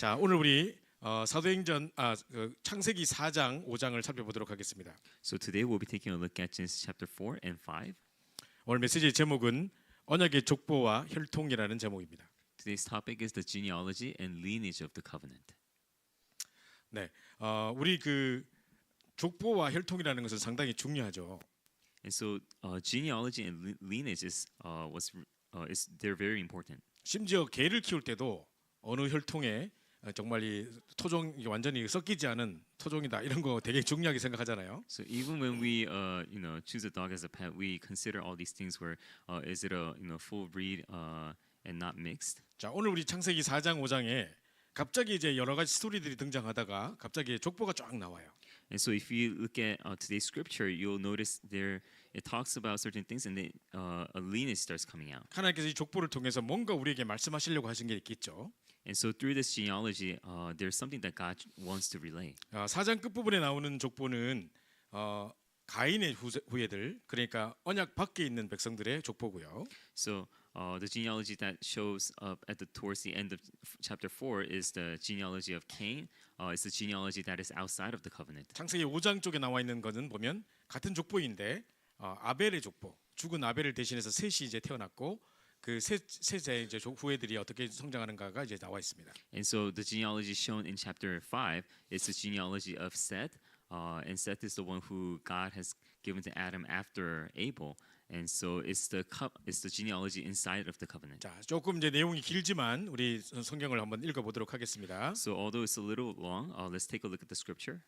자, 오늘 우리 사도행전 창세기 4장 5장을 살펴보도록 하겠습니다. So today we'll be taking a look at Genesis chapter 4 and 5. 오늘 메시지의 제목은 언약의 족보와 혈통이라는 제목입니다. Today's topic is the genealogy and lineage of the covenant. 네, 우리 그 족보와 혈통이라는 것은 상당히 중요하죠. And so genealogy and lineage is they're very important. 심지어 개를 키울 때도 어느 혈통에 정말 이 토종이 완전히 섞이지 않은 토종이다 이런 거 되게 중요하게 생각하잖아요. So even when we choose a dog as a pet, we consider all these things where is it a full breed and not mixed. 자, 오늘 우리 창세기 4장 5장에 갑자기 이제 여러 가지 스토리들이 등장하다가 갑자기 족보가 쫙 나와요. And so if you look at today's scripture, you'll notice there it talks about certain things, and then a lineage starts coming out. 하나님께서 이 족보를 통해서 뭔가 우리에게 말씀하시려고 하신 게 있겠죠. And so through this genealogy, there's something that God wants to relay. 4장 끝부분에 나오는 족보는 가인의 후예들, 그러니까 언약 밖에 있는 백성들의 족보고요. So the genealogy that shows up towards the end of chapter 4 is the genealogy of Cain. It's the genealogy that is outside of the covenant. 창세기 5장 쪽에 나와 있는 것은 보면 같은 족보인데 아벨의 족보, 죽은 아벨을 대신해서 셋이 이제 태어났고 그 셋의 이제 후예들이 어떻게 성장하는가가 이제 나와 있습니다. And so the genealogy shown in chapter 5 is the genealogy of Seth, and Seth is the one who God has given to Adam after Abel. And so it's the genealogy inside of the covenant. 자, 조금 이제 내용이 길지만 우리 성경을 한번 읽어보도록 하겠습니다. So although it's a little long, let's take a look at the scripture.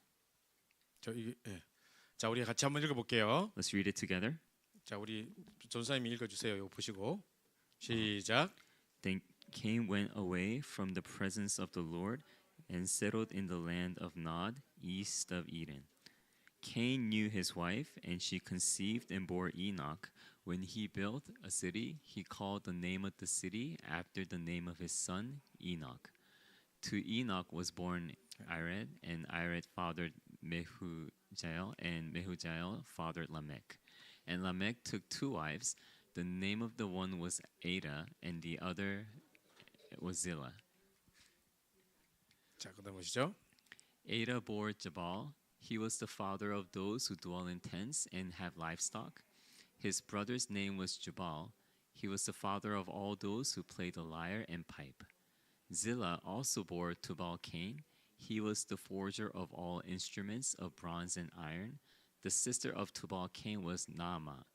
자, 우리 같이 한번 읽어볼게요. Let's read it together. 자, 우리 전사님이 읽어주세요. 이거 보시고 시작. Then Cain went away from the presence of the Lord and settled in the land of Nod, east of Eden. Cain knew his wife, and she conceived and bore Enoch. When he built a city, he called the name of the city after the name of his son, Enoch. To Enoch was born Irad, and Irad fathered Mehujael, and Mehujael fathered Lamech. And Lamech took two wives. The name of the one was Ada, and the other was Zillah. 자, 그다음 보시죠. Ada bore Jabal. He was the father of those who dwell in tents and have livestock. His brother's name was Jubal. He was the father of all those who play the lyre and pipe. Zillah also bore Tubal-Cain. He was the forger of all instruments of bronze and iron. The sister of Tubal-Cain was Naamah.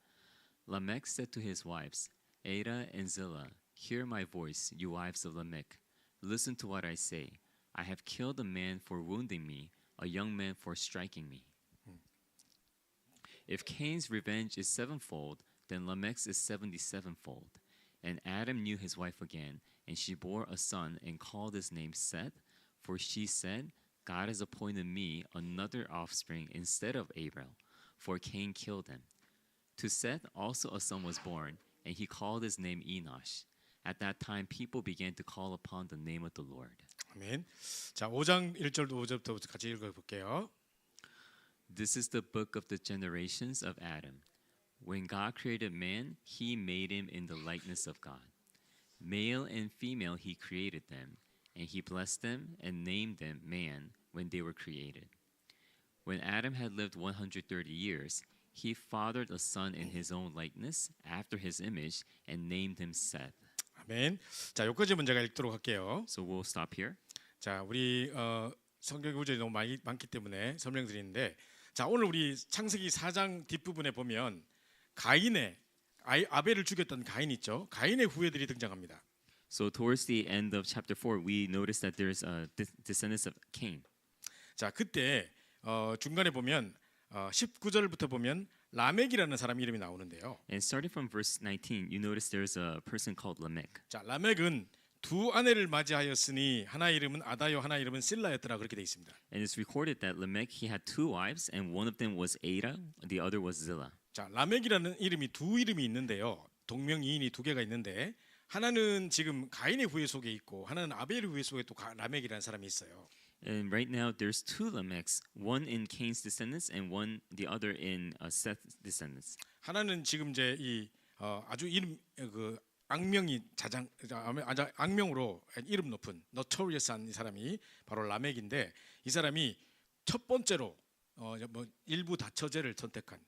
Lamech said to his wives, Ada and Zillah, hear my voice, you wives of Lamech. Listen to what I say. I have killed a man for wounding me, a young man for striking me. If Cain's revenge is sevenfold, then Lamech's is 77fold. And Adam knew his wife again, and she bore a son and called his name Seth, for she said, God has appointed me another offspring instead of Abel, for Cain killed him. To Seth also a son was born, and he called his name Enosh. At that time people began to call upon the name of the Lord. 아멘. 자, 5장 1절도 5절부터 같이 읽어볼게요. This is the book of the generations of Adam. When God created man, he made him in the likeness of God. Male and female he created them, and he blessed them and named them man when they were created. When Adam had lived 130 years, he fathered a son in his own likeness, after his image, and named him Seth. 아멘. 자, 여기까지 문제가 읽도록 할게요. So we'll stop here. 자, 우리 성경 구절이 너무 많기 때문에 설명드리는데, 자, 오늘 우리 창세기 4장 뒷부분에 보면 가인의 아벨을 죽였던 가인 있죠. 가인의 후예들이 등장합니다. So towards the end of chapter 4, we notice that there's descendants of Cain. 자, 그때 중간에 보면 19절부터 보면 라멕이라는 사람 이름이 나오는데요. And starting from verse 19, you notice there's a person called Lamech. 자, 라멕은 두 아내를 맞이하였으니 하나 이름은 아다요 하나 이름은 실라였더라 그렇게 돼 있습니다. And it's recorded that Lamech he had two wives, and one of them was Ada, the other was Zillah. 자, 라멕이라는 이름이 두 이름이 있는데요. 동명이인이 두 개가 있는데 하나는 지금 가인의 후예 속에 있고 하나는 아벨의 후예 속에 또 라멕이라는 사람이 있어요. And right now there's two Lamechs, one in Cain's descendants and the other in Seth's descendants. 하나는 지금 이제 이 아주 이름 그 악명이 악명으로 이름 높은 노토리어스한 이 사람이 바로 라멕인데 이 사람이 첫 번째로 뭐 일부 다처제를 선택한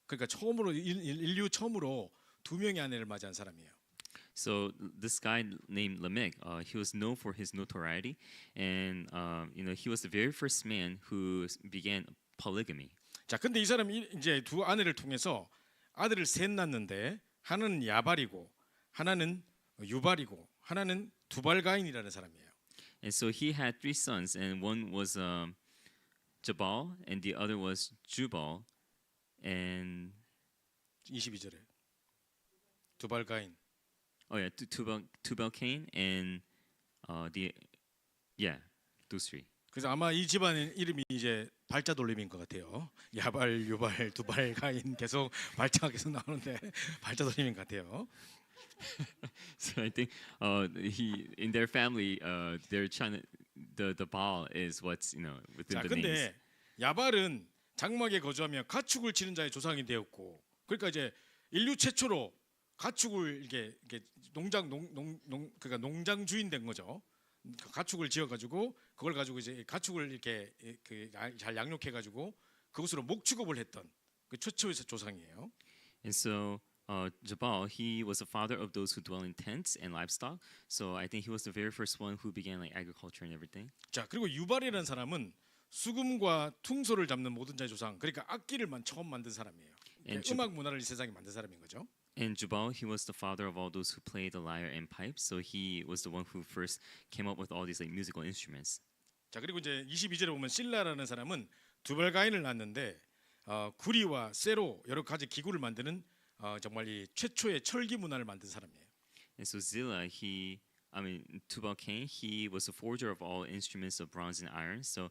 그러니까 처음으로 인류 처음으로 두 명의 아내를 맞이한 사람이에요. So this guy named Lamech, he was known for his notoriety, and he was the very first man who began polygamy. 자, 근데 이 사람이 이제 두 아내를 통해서 아들을 셋 낳는데 하나는 야발이고 하나는 유발이고 하나는 두발가인이라는 사람이에요. And so he had three sons, and one was Jabal, and the other was Jubal, and 22절에 두발가인. Tubal Cain, and those three. 그래서 아마 이 집안의 이름이 이제 발자 돌림인 것 같아요. 야발, 유발, 두발, 가인 계속 발자가 계속 나오는데 발자 돌림인 것 같아요. So I think he in their family they're trying to the Baal is what's within 자, the names. 근데 야발은 장막에 거주하며 가축을 치는 자의 조상이 되었고, 그러니까 이제 인류 최초로 가축을 이게 그러니까 농장 주인 된 거죠. 가축을 지어가지고 그걸 가지고 이제 가축을 이렇게 잘 양육해가지고 그것으로 목축업을 했던 그 최초의 조상이에요. And so Jabal, he was the father of those who dwell in tents and livestock. So I think he was the very first one who began like agriculture and everything. 자, 그리고 유발이라는 사람은 수금과 퉁소를 잡는 모든 자의 조상, 그러니까 악기를 처음 만든 사람이에요. 그러니까 음악 문화를 이 세상에 만든 사람인 거죠. And Jubal, he was the father of all those who play the lyre and pipes. So he was the one who first came up with all these like musical instruments. 자, 그리고 이제 22절에 보면 실라라는 사람은 두발가인을 낳았는데 구리와 쇠로 여러 가지 기구를 만드는 정말 이 최초의 철기 문화를 만든 사람이에요. And so Zillah, Tubal Cain, he was a forger of all instruments of bronze and iron. So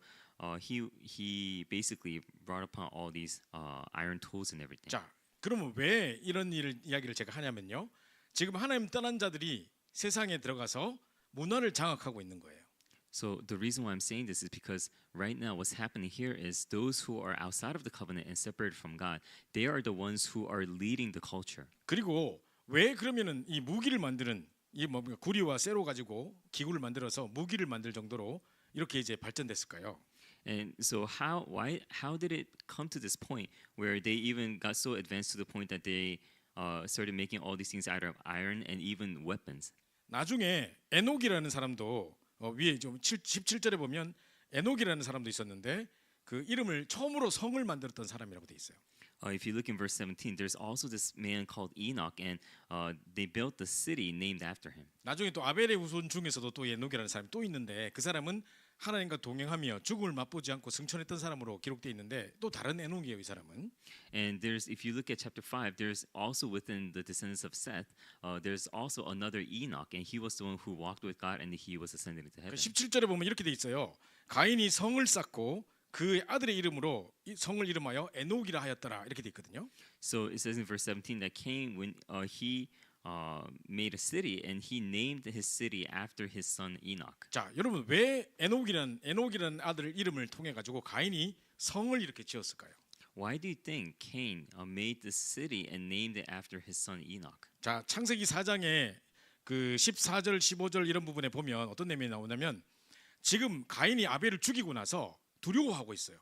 he basically brought upon all these iron tools and everything. 자, 그러면 왜 이런 이야기를 제가 하냐면요. 지금 하나님 떠난 자들이 세상에 들어가서 문화를 장악하고 있는 거예요. So the reason why I'm saying this is because right now what's happening here is those who are outside of the covenant and separated from God, they are the ones who are leading the culture. 그리고 왜 그러면은 이 무기를 만드는 이 구리와 쇠로 가지고 기구를 만들어서 무기를 만들 정도로 이렇게 이제 발전됐을까요? And so how did it come to this point where they even got so advanced to the point that they started making all these things out of iron and even weapons? 나중에 에녹이라는 사람도 위에 좀 17절에 보면 에녹이라는 사람도 있었는데 그 이름을 처음으로 성을 만들었던 사람이라고 돼 있어요. If you look in verse 17, there's also this man called Enoch, and they built the city named after him. 나중에 또 아벨의 후손 중에서도 또 에녹이라는 사람이 또 있는데 그 사람은 하나님과 동행하며 죽음을 맛보지 않고 승천했던 사람으로 기록되어 있는데 또 다른 에녹이에요, 이 사람은. And if you look at chapter 5, there's also within the descendants of Seth, there's also another Enoch, and he was the one who walked with God, and he was ascended into heaven. 17절에 보면 이렇게 돼 있어요. 가인이 성을 쌓고 그 아들의 이름으로 이 성을 이름하여 에녹이라 하였더라 이렇게 돼 있거든요. So it says in verse 17 that Cain, when he made a city, and he named his city after his son Enoch. 자, 여러분 왜 에녹이라는 아들의 이름을 통해 가지고 가인이 성을 이렇게 지었을까요? Why do you think Cain made this city and named it after his son Enoch? 자, 창세기 4장에 그 14절, 15절 이런 부분에 보면 어떤 내용이 나오냐면 지금 가인이 아벨을 죽이고 나서 두려워하고 있어요.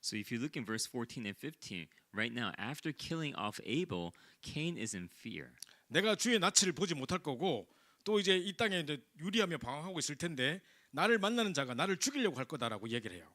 So if you look in verse 14 and 15, right now after killing off Abel, Cain is in fear. 내가 주의 낯을 보지 못할 거고 또 이제 이 땅에 이제 유리하며 방황하고 있을 텐데 나를 만나는 자가 나를 죽이려고 할 거다라고 얘기를 해요.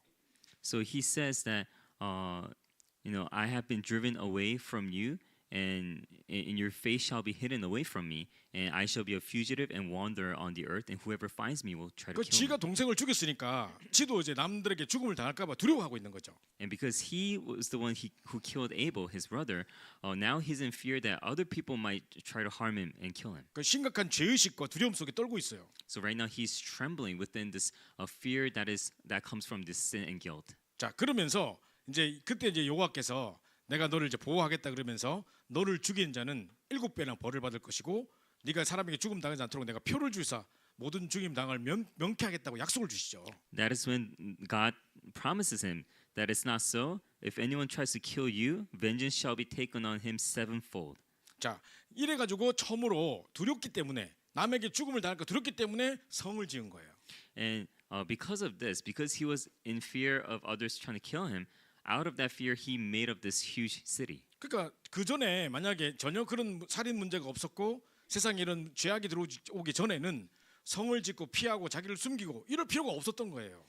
So he says that I have been driven away from you, and your face shall be hidden away from me, and I shall be a fugitive and wander on the earth, and whoever finds me will try to 그 kill 지가 me. 동생을 죽였으니까 지도 이제 남들에게 죽음을 당할까 봐 두려워하고 있는 거죠. And because he was the one who killed Abel, his brother, now he's in fear that other people might try to harm him and kill him. 그 심각한 죄의식과 두려움 속에 떨고 있어요. So right now he's trembling within this fear that comes from this sin and guilt. 자, 그러면서 이제 그때 이제 여호와께서 내가 너를 이제 보호하겠다 그러면서 너를 죽인 자는 7배나 벌을 받을 것이고 네가 사람에게 죽음 당하지 않도록 내가 표를 주사 모든 죽임 당을 명쾌하겠다고 약속을 주시죠. That is when God promises him that it's not so. If anyone tries to kill you, vengeance shall be taken on him sevenfold. 자, 이래 가지고 처음으로 두렵기 때문에 남에게 죽음을 당할까 두렵기 때문에 성을 지은 거예요. And because of this, because he was in fear of others trying to kill him, out of that fear, he made up this huge city. 그러니까 그 전에 만약에 전혀 그런 살인 문제가 없었고 세상에 이런 죄악이 들어오기 전에는 성을 짓고 피하고 자기를 숨기고 이럴 필요가 없었던 거예요.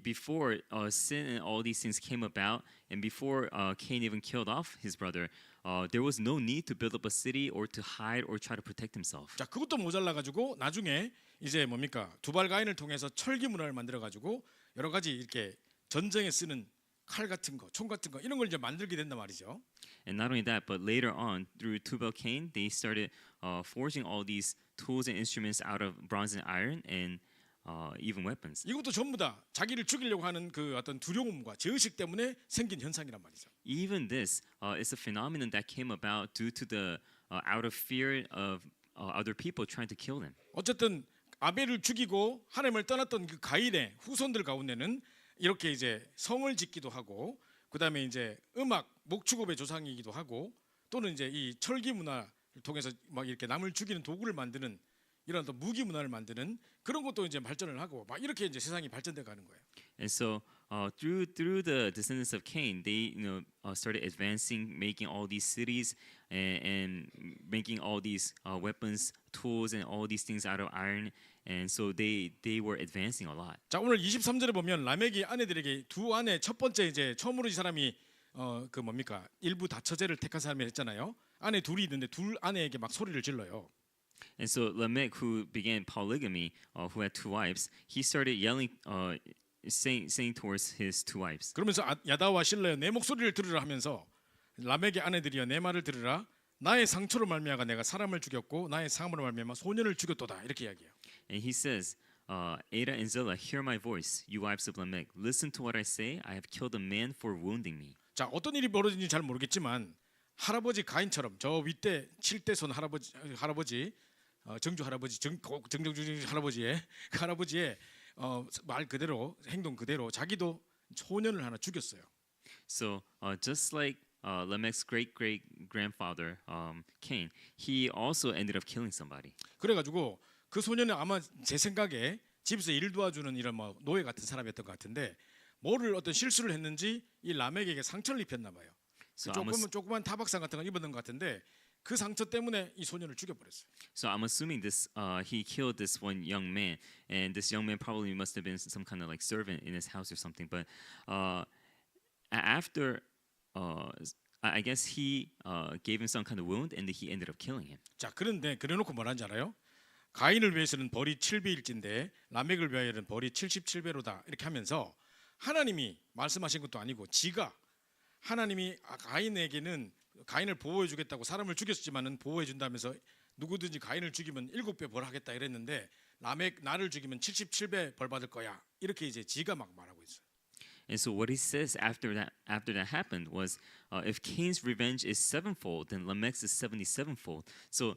Before sin and all these things came about, and before Cain even killed off his brother, there was no need to build up a city or to hide or try to protect himself. 자, 그것도 모자라 가지고 나중에 이제 뭡니까? 두발 가인을 통해서 철기 문화를 만들어 가지고 여러 가지 이렇게 전쟁에 쓰는 칼 같은 거, 총 같은 거 이런 걸 이제 만들게 된단 말이죠. And not only that, but later on, through Tubal Cain, they started forging all these tools and instruments out of bronze and iron, and even weapons. 이것도 전부 다 자기를 죽이려고 하는 그 어떤 두려움과 죄의식 때문에 생긴 현상이란 말이죠. Even this is a phenomenon that came about due to the out of fear of other people trying to kill them. 어쨌든 아벨을 죽이고 하나님을 떠났던 그 가인의 후손들 가운데는 이렇게 이제 성을 짓기도 하고 그다음에 이제 음악 목축업의 조상이기도 하고 또는 이제 이 철기 문화를 통해서 막 이렇게 남을 죽이는 도구를 만드는 이런 또 무기 문화를 만드는 그런 것도 이제 발전을 하고 막 이렇게 이제 세상이 발전돼 가는 거예요. And so through the descendants of Cain, they started advancing, making all these cities and making all these weapons, tools, and all these things out of iron. And so they were advancing a lot. 자, 오늘 23절에 보면 라멕이 아내들에게 두 아내 첫 번째 이제 처음으로 이 사람이 그 뭡니까? 일부 다처제를 택한 사람이 했잖아요. 아내 둘이 있는데 둘 아내에게 막 소리를 질러요. And so Lamech, who began polygamy, who had two wives, he started yelling, saying towards his two wives. 그러면서 야다와 실러여 내 목소리를 들으라 하면서 라멕의 아내들이여 내 말을 들으라 나의 상처로 말미암아 내가 사람을 죽였고 나의 상함으로 말미암아 소년을 죽였도다 이렇게 이야기해요. And he says, Ada and Zillah, hear my voice, you wives of Lamech. Listen to what I say. I have killed a man for wounding me. 자, 어떤 일이 벌어진지 잘 모르겠지만 할아버지 가인처럼 저 윗대 7대 손 할아버지 정주 할아버지 정정주 할아버지의 그 할아버지의 말 그대로 행동 그대로 자기도 소년을 하나 죽였어요. So just like Lamech's great grandfather Cain, he also ended up killing somebody. 그래가지고 그 소년은 아마 제 생각에 집에서 일 도와주는 이런 뭐 노예 같은 사람이었던 것 같은데 뭐를 어떤 실수를 했는지 이 라멕에게 상처를 입혔나 봐요. So 조그만 타박상 같은 거 입었던 것 같은데 그 상처 때문에 이 소년을 죽여버렸어요. So I'm assuming this he killed this one young man, and this young man probably must have been some kind of like servant in his house or something. But after I guess he gave him some kind of wound, and he ended up killing him. 자, 그런데 그래놓고 뭐라는지 알아요? 가인을 위해서는 벌이 7배일진데 라멕을 위하여는 벌이 77배로다 이렇게 하면서 하나님이 말씀하신 것도 아니고 지가 하나님이 가인에게는 가인을 보호해 주겠다고 사람을 죽였지만은 보호해 준다면서 누구든지 가인을 죽이면 7배 벌하겠다 이랬는데 라멕 나를 죽이면 77배 벌 받을 거야 이렇게 이제 지가 막 말하고 있어요. And so what he says after that happened was, if Cain's revenge is sevenfold, then Lamech's is 77fold. So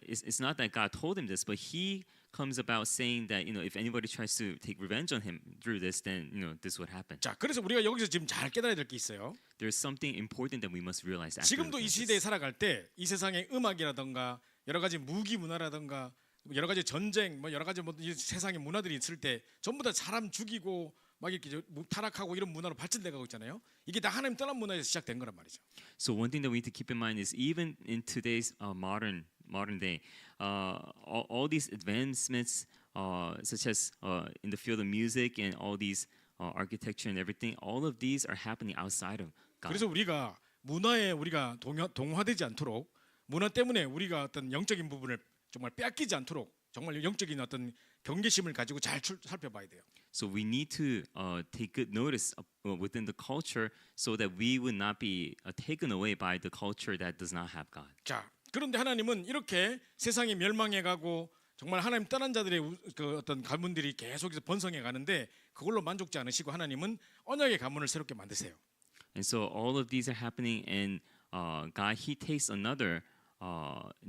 it's not that God told him this, but he comes about saying that if anybody tries to take revenge on him through this, then this would happen. 자, 그래서 우리가 여기서 지금 잘 깨달아야 될 게 있어요. There's something important that we must realize. 지금도 이 시대에 살아갈 때 이 세상의 음악이라든가 여러 가지 무기 문화라든가 여러 가지 전쟁 뭐 여러 가지 뭐 이 세상의 문화들이 있을 때 전부 다 사람 죽이고 막 이렇게 타락하고 이런 문화로 발전돼 가고 있잖아요. 이게 다 하나님 떠난 문화에서 시작된 거란 말이죠. So one thing that we need to keep in mind is even in today's modern day, all these advancements, such as in the field of music and all these architecture and everything, all of these are happening outside of God. 그래서 우리가 문화에 우리가 동화되지 않도록 문화 때문에 우리가 어떤 영적인 부분을 정말 빼앗기지 않도록 정말 영적인 어떤 경계심을 가지고 잘 살펴봐야 돼요. So we need to take good notice within the culture so that we would not be taken away by the culture that does not have God. 자, 그런데 하나님은 이렇게 세상이 멸망해 가고 정말 하나님 떠난 자들의 그 어떤 가문들이 계속해서 번성해 가는데 그걸로 만족지 않으시고 하나님은 언약의 가문을 새롭게 만드세요. And so all of these are happening, and God, He takes another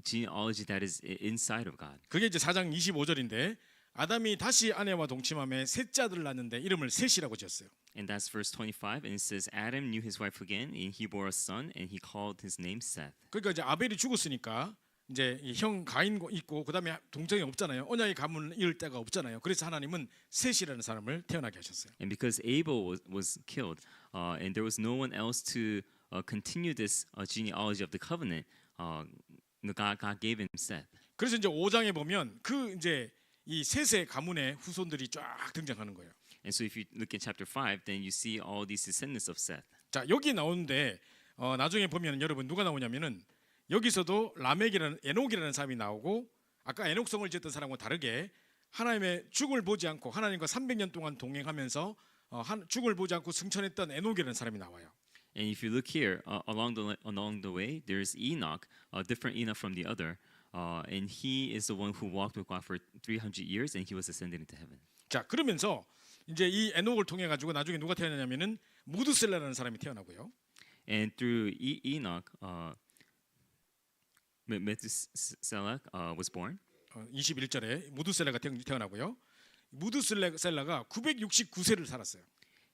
genealogy that is inside of God. 그게 이제 4장 25절인데 아담이 다시 아내와 동침함에 셋째 아들을 낳는데 이름을 셋이라고 지었어요. And that's verse 25, and it says Adam knew his wife again, and he bore a son, and he called his name Seth. 그러니까 이제 아벨이 죽었으니까 이제 이 형 가인 있고 그다음에 동정이 없잖아요. 언약의 가문을 이을 데가 없잖아요. 그래서 하나님은 셋이라는 사람을 태어나게 하셨어요. And because Abel was killed, and there was no one else to continue this genealogy of the covenant, God gave him Seth. 그래서 이제 5장에 보면 그 이제 이 셋의 가문의 후손들이 쫙 등장하는 거예요. And so if you look at chapter 5, then you see all these descendants of Seth. 자, 여기 나오는데 나중에 보면 여러분 누가 나오냐면은 여기서도 라멕이라는 에녹이라는 사람이 나오고 아까 에녹성을 지었던 사람과 다르게 하나님의 죽을 보지 않고 하나님과 300년 동안 동행하면서 죽을 보지 않고 승천했던 에녹이라는 사람이 나와요. And if you look here along the way, there's Enoch, a different Enoch from the other, and he is the one who walked with God for 300 years, and he was ascended into heaven. 자, 그러면서 이제 이 에녹을 통해 가지고 나중에 누가 태어나냐면은 무드셀라라는 사람이 태어나고요. And through Enoch, Methuselah was born. 21절에 무드셀라가 태어나고요. 무드셀라가 969세를 살았어요.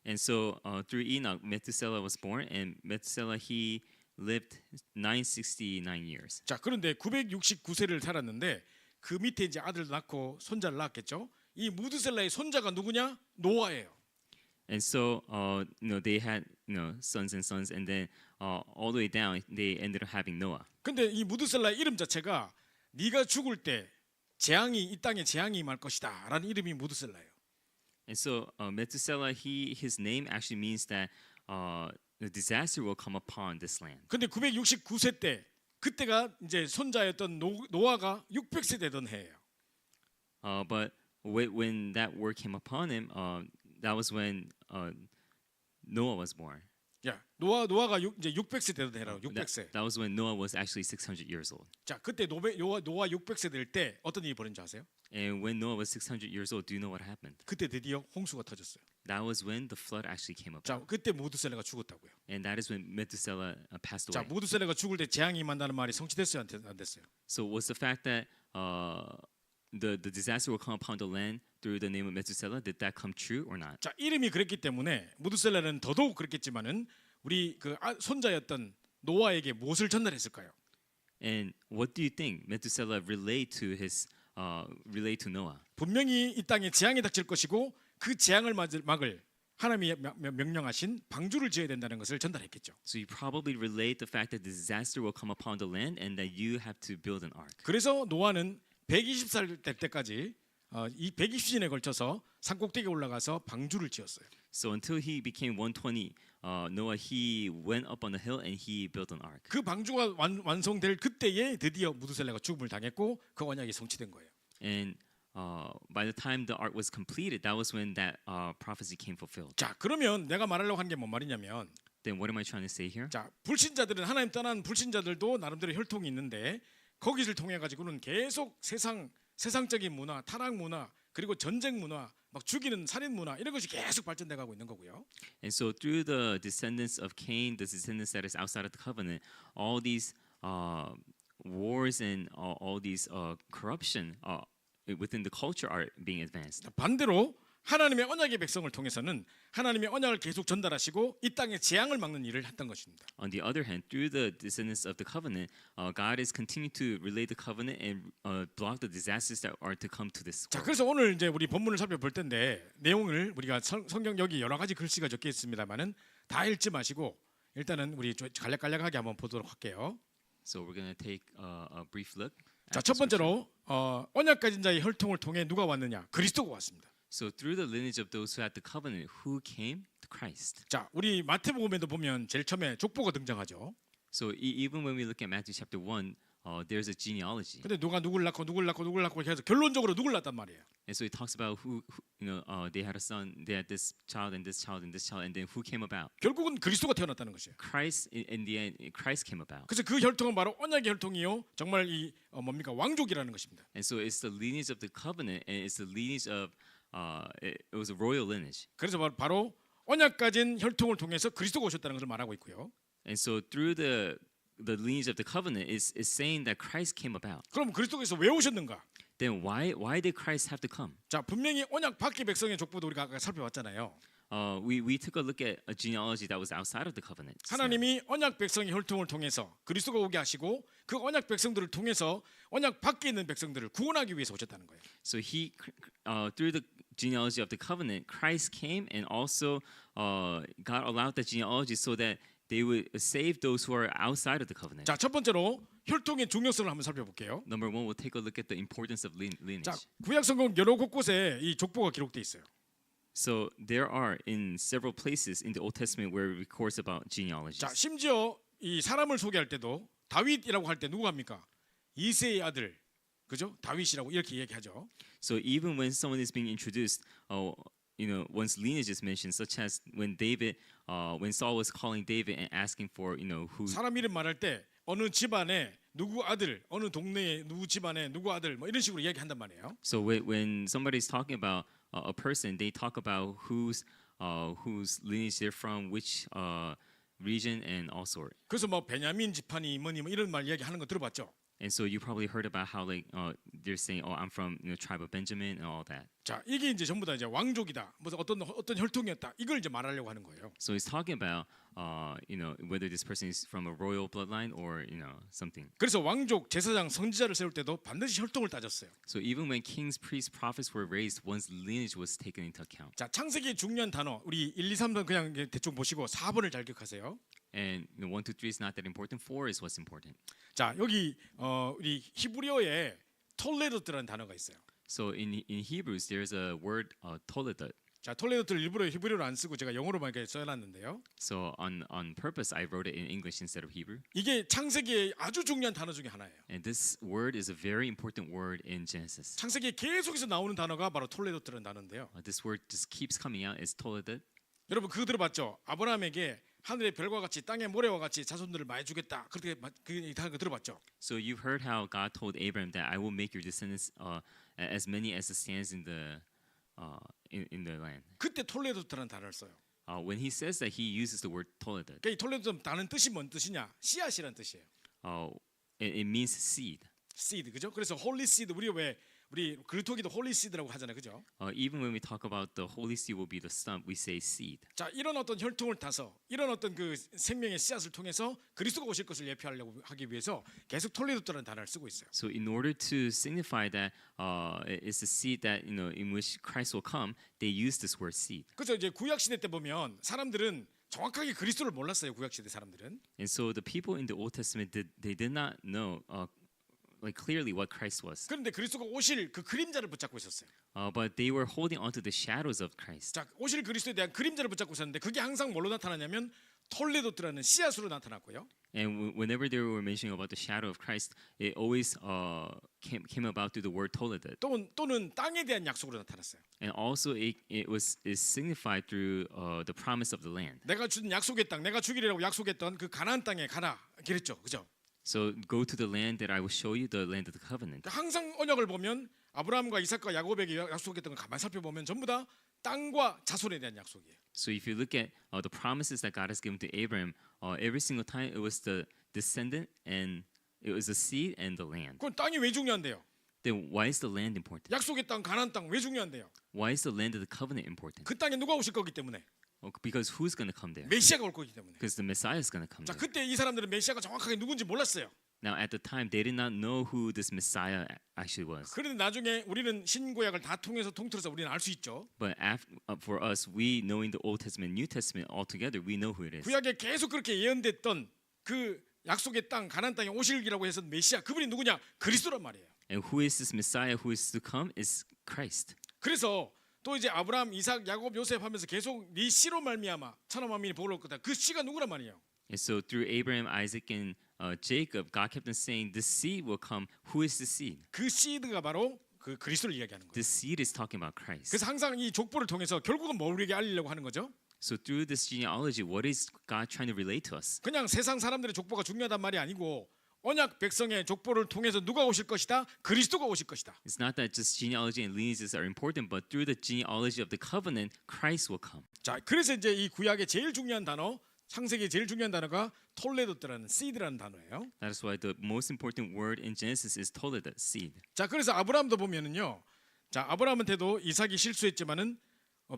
And so through Enoch, Methuselah was born, and Methuselah he lived 969 years. 자, 그런데 969세를 살았는데 그 밑에 이제 아들도 낳고 손자를 낳았겠죠. 이 무드셀라의 손자가 누구냐? 노아예요. And so they had sons, and then all the way down they ended up having Noah. 근데 이 무드셀라의 이름 자체가 네가 죽을 때 재앙이 이 땅에 재앙이 임할 것이다라는 이름이 무드셀라예요. And so Methuselah, his name actually means that the disaster will come upon this land. 근데 969세 때 그때가 이제 손자였던 노아가 600세 되던 해예요. But when that word came upon him, that was when Noah was born. 야, 노아가 이제 600세 되던 해라고. 600세. That was when Noah was actually 600 years old. 자, 그때 노아 600세 될 때 어떤 일이 벌어진지 아세요? And when Noah was 600 years old, do you know what happened? 그때 드디어 홍수가 터졌어요. That was when the flood actually came up. 자, 그때 무드셀라가 죽었다고요. And that is when Methuselah passed 자, away. 무드셀라가 죽을 때 재앙이 임한다는 말이 성취됐어요, 안 됐어요? So was the fact that the disaster will come upon the land through the name of Methuselah, did that come true or not? 자, 이름이 그랬기 때문에 무드셀라는 더더욱 그랬겠지만은 우리 그 손자였던 노아에게 무엇을 전달했을까요? And what do you think Methuselah relayed to Noah? 분명히 이 땅에 재앙이 닥칠 것이고 그 재앙을 막을 하나님이 명령하신 방주를 지어야 된다는 것을 전달했겠죠. So you probably relayed the fact that the disaster will come upon the land and that you have to build an ark. 그래서 노아는 120살 될 때까지 이 120년에 걸쳐서 산꼭대기에 올라가서 방주를 지었어요. So until he became 120, Noah he went up on the hill and he built an ark. 그 방주가 완성될 그때에 드디어 무드셀라가 죽음을 당했고 그 언약이 성취된 거예요. And by the time the ark was completed, that was when that prophecy came fulfilled. 자, 그러면 내가 말하려고 한 게 뭔 말이냐면 Then what am I trying to say here? 자, 불신자들은 하나님 떠난 불신자들도 나름대로 혈통이 있는데 거기를 통해 가지고는 계속 세상적인 문화, 타락 문화, 그리고 전쟁 문화, 막 죽이는 살인 문화 이런 것이 계속 발전돼 가고 있는 거고요. And so through the descendants of Cain, the descendants that is outside of the covenant, all these wars and all these corruption within the culture are being advanced. 반대로 하나님의 언약의 백성을 통해서는 하나님의 언약을 계속 전달하시고 이 땅의 재앙을 막는 일을 했던 것입니다. On the other hand, through the descendants of the covenant, God is continuing to relay the covenant and block the disasters that are to come to this 자, world. 그래서 오늘 이제 우리 본문을 살펴볼 텐데 내용을 우리가 성경 여기 여러 가지 글씨가 적혀 있습니다만은 다 읽지 마시고 일단은 우리 간략간략하게 한번 보도록 할게요. So we're going to take a brief look. 자, at the 첫 번째로 언약 가진 자의 혈통을 통해 누가 왔느냐? 그리스도가 왔습니다. So through the lineage of those who had the covenant, who came? To Christ. 자, 우리 마태복음에도 보면 제일 처음에 족보가 등장하죠. So even when we look at Matthew chapter 1, there's a genealogy. 근데 누가 누굴 낳고 이렇게 해서 결론적으로 누굴 낳단 말이에요. And so it talks about who they had a son, they had this child and this child and this child, and then who came about? 결국은 그리스도가 태어났다는 것이에요. Christ. In the end, Christ came about. 그래서 그 혈통은 바로 언약의 혈통이요. 정말 이 뭡니까? 왕족이라는 것입니다. And so it's the lineage of the covenant, and it's the lineage of it was a royal lineage. 그래서 바로 언약 가진 혈통을 통해서 그리스도가 오셨다는 것을 말하고 있고요. And so through the lineage of the covenant is saying that Christ came about. 그럼 그리스도께서 왜 오셨는가? then why did Christ have to come? 자, 분명히 언약 밖의 백성의 족보도 우리가 아까 살펴봤잖아요. We took a look at a genealogy that was outside of the covenant. 하나님이 언약 백성의 혈통을 통해서 그리스도가 오게 하시고 그 언약 백성들을 통해서 언약 밖에 있는 백성들을 구원하기 위해서 오셨다는 거예요. So he, through the genealogy of the covenant, Christ came, and also God allowed that genealogy so that they would save those who are outside of the covenant. 자, 첫 번째로 혈통의 중요성을 한번 살펴볼게요. Number one, we'll take a look at the importance of lineage. 자, 구약 성경 여러 곳곳에 이 족보가 기록돼 있어요. So there are in several places in the Old Testament where it records about genealogies. 자, 심지어 이 사람을 소개할 때도 다윗이라고 할 때 누구 합니까? 이새의 아들, 그죠? 다윗이라고 이렇게 얘기하죠. So even when someone is being introduced, one's lineage is mentioned, such as when Saul was calling David and asking for, who. 사람 이름 말할 때 어느 집안에 누구 아들, 어느 동네에 누구 집안에 누구 아들, 뭐 이런 식으로 얘기한단 말이에요. So when somebody's talking about a person, they talk about whose lineage they're from, which region, and all sort. 그래서 뭐 베냐민 지파니 뭐니 뭐 이런 말 얘기하는 거 들어봤죠. And so you probably heard about how they're saying, "Oh, I'm from tribe of Benjamin," and all that. 자, 이게 이제 전부 다 이제 왕족이다, 무슨 어떤 혈통이었다, 이걸 이제 말하려고 하는 거예요. So he's talking about whether this person is from a royal bloodline or something. 그래서 왕족, 제사장, 선지자를 세울 때도 반드시 혈통을 따졌어요. So even when kings, priests, prophets were raised, one's lineage was taken into account. 자, 창세기의 중요한 단어 우리 1, 2, 3번 그냥 대충 보시고 4번을 잘 기억하세요. And 1, 2, 3 is not that important. 4 is what's important. 자, 여기 우리 히브리어에 톨레도트라는 단어가 있어요. So in Hebrews, there's a word toledot. 자, 톨레도트를 일부러 히브리어로 안 쓰고 제가 영어로만 이렇게 써놨는데요. So on purpose, I wrote it in English instead of Hebrew. 이게 창세기의 아주 중요한 단어 중에 하나예요. And this word is a very important word in Genesis. 창세기에 계속해서 나오는 단어가 바로 톨레도트라는 단어인데요. This word just keeps coming out. It's toledot. 여러분 그거 들어봤죠? 아브라함에게 하늘의 별과 같이 땅의 모래와 같이 자손들을 많이 주겠다. 그렇게 그 단어 들어봤죠? So you've heard how God told Abraham that I will make your descendants as many as the sands in the land. 그때 톨레도트라는 단어를 써요. When he says that, he uses the word toledot. 그러니까 이 톨레도트 단어는 뜻이 뭔 뜻이냐? 씨앗이라는 뜻이에요. It means seed. seed, 그죠? 그래서 holy seed 우리 그루터기도 holy seed라고 하잖아요, 그죠? Even when we talk about the holy seed will be the stump, we say seed. 자, 이런 어떤 혈통을 타서 이런 어떤 그 생명의 씨앗을 통해서 그리스도가 오실 것을 예표하려고 하기 위해서 계속 톨레도트라는 단어를 쓰고 있어요. So in order to signify that it's the seed that in which Christ will come, they use this word seed. 그래서 이제 구약 시대 때 보면 사람들은 정확하게 그리스도를 몰랐어요. 구약 시대 사람들은. And so the people in the Old Testament they did not know like clearly what Christ was. 그런데 그리스도가 오실 그 그림자를 붙잡고 있었어요. But they were holding onto the shadows of Christ. 자, 오실 그리스도에 대한 그림자를 붙잡고 있었는데 그게 항상 뭘로 나타나냐면 톨레도트라는 씨앗으로 나타났고요. And whenever they were mentioning about the shadow of Christ, it always came about through the word toledot. 또는 땅에 대한 약속으로 나타났어요. And also is signified through the promise of the land. 내가 준 약속의 땅, 내가 주기라고 약속했던 그 가나안 땅에 가라, 그랬죠, 그죠? So go to the land that I will show you, the land of the covenant. 항상 언약을 보면 아브라함과 이삭과 야곱에게 약속했던 걸 가만 살펴보면 전부 다 땅과 자손에 대한 약속이에요. So if you look at the promises that God has given to Abraham, every single time it was the descendant and it was the seed and the land. 그럼 땅이 왜 중요한데요? Then why is the land important? 약속의 땅, 가나안 땅 왜 중요한데요? Why is the land of the covenant important? 그 땅에 누가 오실 거기 때문에, Because who's going to come there? 메시아가 올 거기 때문에. Because the Messiah is going to come 자, there. 그때 이 사람들은 메시아가 정확하게 누군지 몰랐어요. Now at the time they did not know who this Messiah actually was. 그런데 나중에 우리는 신구약을 다 통틀어서 우리는 알 수 있죠. But for us, we knowing the Old Testament, New Testament all together, we know who it is. 구약에 계속 그렇게 예언됐던 그 약속의 땅, 가나안 땅에 오실기라고 해서 메시아, 그분이 누구냐? 그리스도란 말이에요. And who is this Messiah who is to come is Christ. 그래서 또 이제 아브라함, 이삭, 야곱, 요셉 하면서 계속 네 씨로 말미암아 천하 만민이 복을 얻을 거다. 그 씨가 누구란 말이에요? And so through Abraham, Isaac, and Jacob, God kept on saying, "The seed will come." Who is the seed? 그 씨드가 바로 그 그리스도를 이야기하는 거예요. The seed is talking about Christ. 그래서 항상 이 족보를 통해서 결국은 뭘 우리에게 알리려고 하는 거죠? So through this genealogy, what is God trying to relate to us? 그냥 세상 사람들의 족보가 중요하단 말이 아니고 언약 백성의 족보를 통해서 누가 오실 것이다? 그리스도가 오실 것이다. It's not that just genealogy and lineages are important, but through the genealogy of the covenant, Christ will come. 자, 그래서 이제 이 구약의 제일 중요한 단어 창세기에 제일 중요한 단어가 톨레도트라는 seed라는 단어예요. That is why the most important word in Genesis is toledo, seed. 자, 그래서 아브라함도 보면은요. 자, 아브라함한테도 이삭이 실수했지만은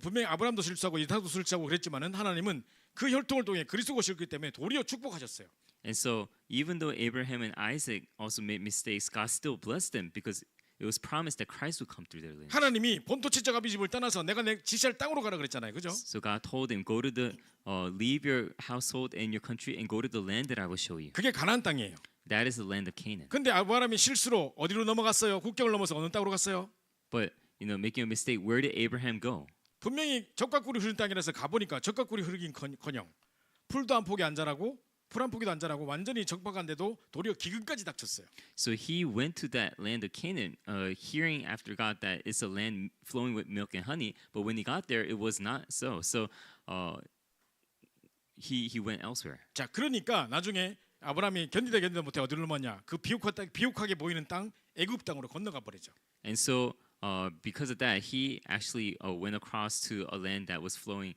분명히 아브라함도 실수하고 이삭도 실수하고 그랬지만은 하나님은 그 혈통을 통해 그리스도가 오셨기 때문에 도리어 축복하셨어요. And so, even though Abraham and Isaac also made mistakes, God still blessed them because it was promised that Christ would come through their lineage. 하나님이 본토 친척 아비 집을 떠나서 내가 내 지시할 땅으로 가라 그랬잖아요. 그죠? So God told him, "Go to the, leave your household and your country and go to the land that I will show you." 그게 가나안 땅이에요. That is the land of Canaan. 근데 아브라함이 실수로 어디로 넘어갔어요? 국경을 넘어서 어느 땅으로 갔어요? But making a mistake, where did Abraham go? 분명히 적과 꿀이 흐르는 땅이라서 가보니까 적과 꿀이 흐르긴커녕 풀도 한 폭이 안 자라고 풀 한 포기도 안 자라고 완전히 적박한데도 도리어 기근까지 닥쳤어요. So he went to that land of Canaan, hearing after God that it's a land flowing with milk and honey. But when he got there, it was not so. So he went elsewhere. 자, 그러니까 나중에 아브라함이 견디다 못해 어디로 넘었냐? 그 비옥하게 보이는 땅 애굽 땅으로 건너가 버리죠. And so because of that, he actually went across to a land that was flowing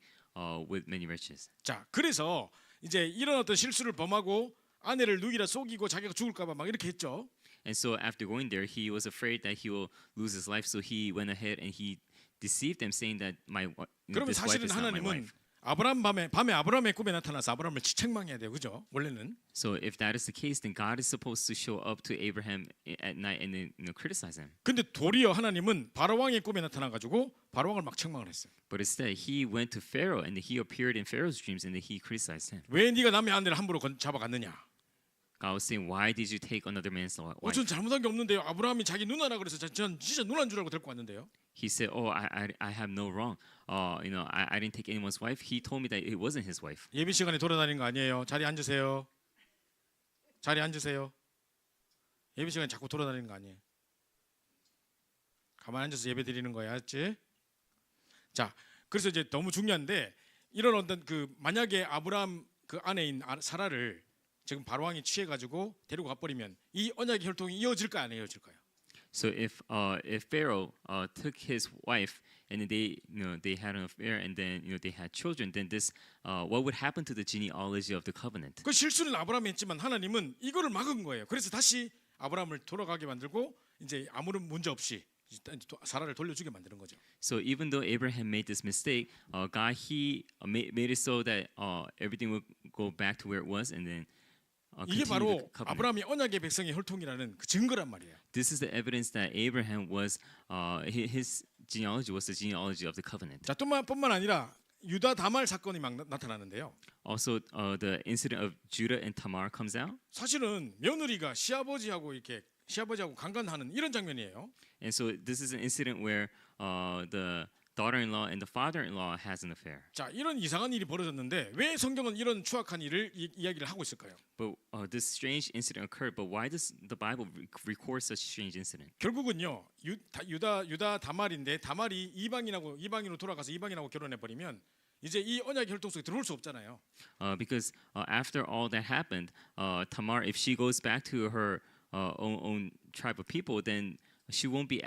with many riches. 자, 그래서 이제 이런 어떤 실수를 범하고 아내를 누이라 속이고 자기가 죽을까봐 막 이렇게 했죠. And so after going there, he was afraid that he will lose his life. So he went ahead and he deceived them, saying that 그러면 this wife 사실은 is not my 하나님은 wife. 아브라함 밤에 아브라함의 꿈에 나타나서 아브라함을 지책망해야 돼요, 그죠? 원래는. So if that is the case, then God is supposed to show up to Abraham at night and then criticize him. 근데 도리어 하나님은 바로 왕의 꿈에 나타나가지고 바로 왕을 막 책망을 했어요. But instead, he went to Pharaoh and he appeared in Pharaoh's dreams and then he criticized him. 왜 네가 남의 아내를 함부로 잡아갔느냐? God was saying, "Why did you take another man's wife?" 전 잘못한 게 없는데요. 아브라함이 자기 누나라 그래서 전 진짜 누나인 줄 알고 데리고 왔는데요. He said, "Oh, I have no wrong. I didn't take anyone's wife. He told me that it wasn't his wife." 예배 시간에 돌아다니는 거 아니에요. 자리 앉으세요. 자리 앉으세요. 예배 시간에 자꾸 돌아다니는 거 아니에요. 가만히 앉아서 예배 드리는 거야, 알지? 자, 그래서 이제 너무 중요한데 이런 어떤 그 만약에 아브라함 그 아내인 사라를 지금 바로 왕이 취해가지고 데리고 가버리면 이 언약의 혈통이 이어질까 안 이어질까요? So if Pharaoh took his wife and then they had an affair and then they had children, then this what would happen to the genealogy of the covenant? 그 실수는 아브라함이 했지만 하나님은 이거를 막은 거예요. 그래서 다시 아브라함을 돌아가게 만들고 이제 아무런 문제 없이 사라를 돌려주게 만드는 거죠. So even though Abraham made this mistake, God he made it so that everything would go back to where it was and then 이게 continue the 바로 covenant. 아브라함이 언약의 백성의 혈통이라는 그 증거란 말이에요. This is the evidence that Abraham was his genealogy was the genealogy of the covenant. 자, 뿐만 아니라 유다 다말 사건이 막 나타나는데요. Also, the incident of Judah and Tamar comes out. 사실은 며느리가 시아버지하고 강간하는 이런 장면이에요. And so this is an incident where the daughter-in-law and the father-in-law has an affair. 자, 이런 이상한 일이 벌어졌는데 왜 성경은 이런 추악한 일을 이야기를 하고 있을까요? But this strange incident occurred. But why does the Bible record such strange incident? 결국은요, 유다 다말인데 다말이 이방인으로 돌아가서 이방인하고 결혼해 버리면 이제 이 언약의 혈통 속에 들어올 수 없잖아요. Because after all that happened, Tamar, if she goes back to her own tribe of people, then she won't be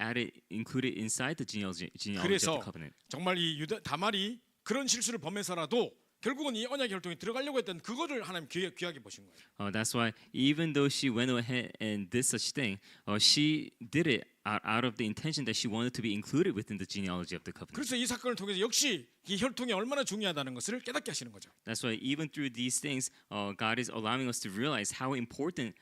included inside the genealogy of the 그래서 covenant. 정말 이 다말이 그런 실수를 범해서라도 결국은 이 언약의 혈통에 들어가려고 했던 그거를 하나님 귀하게 보신 거예요. That's why even though she went ahead and did such thing, she did it out of the intention that she wanted to be included within the genealogy of the covenant. 그래서 이 사건을 통해서 역시 이 혈통이 얼마나 중요하다는 것을 깨닫게 하시는 거죠. That's why even through these things, God is allowing us to realize how important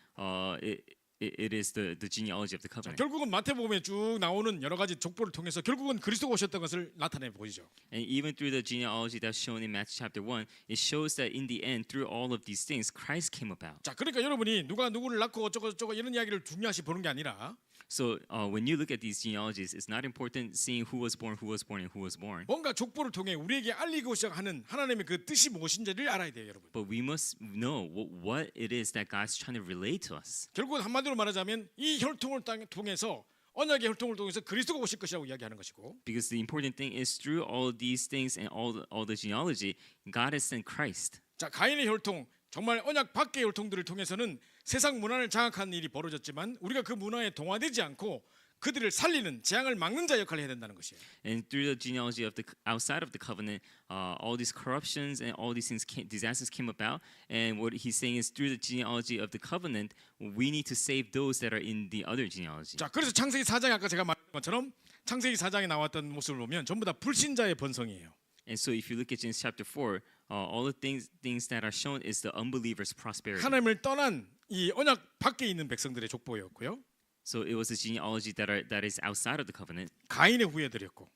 it is the genealogy of the covenant. 결국은 마태복음에 쭉 나오는 여러 가지 족보를 통해서 결국은 그리스도가 오셨던 것을 나타내 보이죠. And even through the genealogy that's shown in Matthew chapter 1, it shows that in the end, through all of these things, Christ came about. 자, 그러니까 여러분이 누가 누구를 낳고 어쩌고 이런 이야기를 중요시 보는 게 아니라 So when you look at these genealogies, it's not important seeing who was born, and who was born. 뭔가 족보를 통해 우리에게 알리고자 하는 하나님의 그 뜻이 무엇인지를 알아야 돼요, 여러분. But we must know what it is that God's trying to relate to us. 결국은 한마디로 말하자면 이 혈통을 통해서 언약의 혈통을 통해서 그리스도가 오실 것이라고 이야기하는 것이고. Because the important thing is through all of these things and all the genealogy, God has sent Christ. 자, 가인의 혈통, 정말 언약 밖의 혈통들을 통해서는 세상 문화를 장악하는 일이 벌어졌지만 우리가 그 문화에 동화되지 않고 그들을 살리는 재앙을 막는 자 역할을 해야 된다는 것이에요. And through the genealogy of the outside of the covenant, all these corruptions and all these things, disasters came about. And what he's saying is, through the genealogy of the covenant, we need to save those that are in the other genealogy. 자, 그래서 창세기 4장에 아까 제가 말한 것처럼 창세기 4장에 나왔던 모습을 보면 전부 다 불신자의 번성이에요. And so, if you look at Genesis chapter 4, all the things that are shown is the unbelievers' prosperity. 하나님을 떠난 이 언약 밖에 있는 백성들의 족보였고요. So it was a genealogy that is outside of the covenant, 가인의 후예들이었고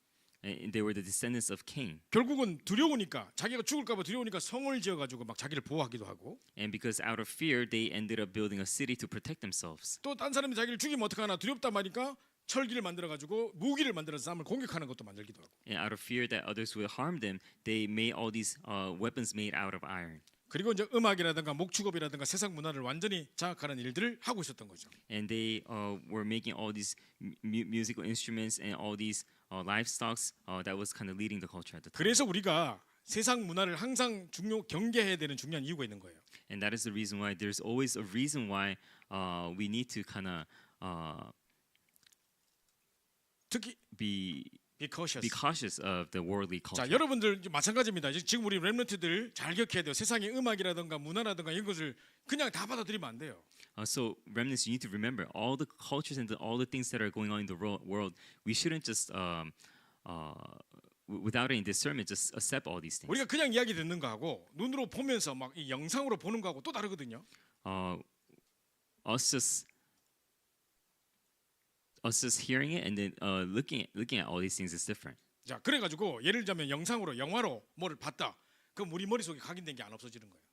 and they were the descendants of Cain. 결국은 두려우니까 자기가 죽을까 봐 두려우니까 성을 지어 가지고 막 자기를 보호하기도 하고 And because out of fear, they ended up building a city to protect themselves. 또 딴 사람이 자기를 죽이면 어떡하나 두렵다 말니까 철기를 만들어 가지고 무기를 만들어서 사람을 공격하는 것도 만들기도 하고 And out of fear that others will harm them, they made all these weapons made out of iron. 그리고 이제 음악이라든가 목축업이라든가 세상 문화를 완전히 장악하는 일들을 하고 있었던 거죠. And they were making all these musical instruments and all these livestocks that was kind of leading the culture at the time. 그래서 우리가 세상 문화를 항상 경계해야 되는 중요한 이유가 있는 거예요. And that is the reason why there's always a reason why we need to kind of 특히 be cautious. cautious of the worldly culture. 자, 여러분들 이제 마찬가지입니다. 지금 우리 렘넌트들 잘 기억해야 돼요. 세상의 음악이라든가 문화라든가 이런 것을 그냥 다 받아들이면 안 돼요. So remnants, you need to remember all the cultures and all the things that are going on in the world. We shouldn't just without any discernment just accept all these things. 우리가 그냥 이야기 듣는 거하고 눈으로 보면서 막 이 영상으로 보는 거하고 또 다르거든요. Us just hearing it and then looking at all these things is different. 자, 그래가지고 예를 들자면 영상으로 영화로 뭐를 봤다. 그럼 우리 머릿속에 각인된 게 안 없어지는 거예요.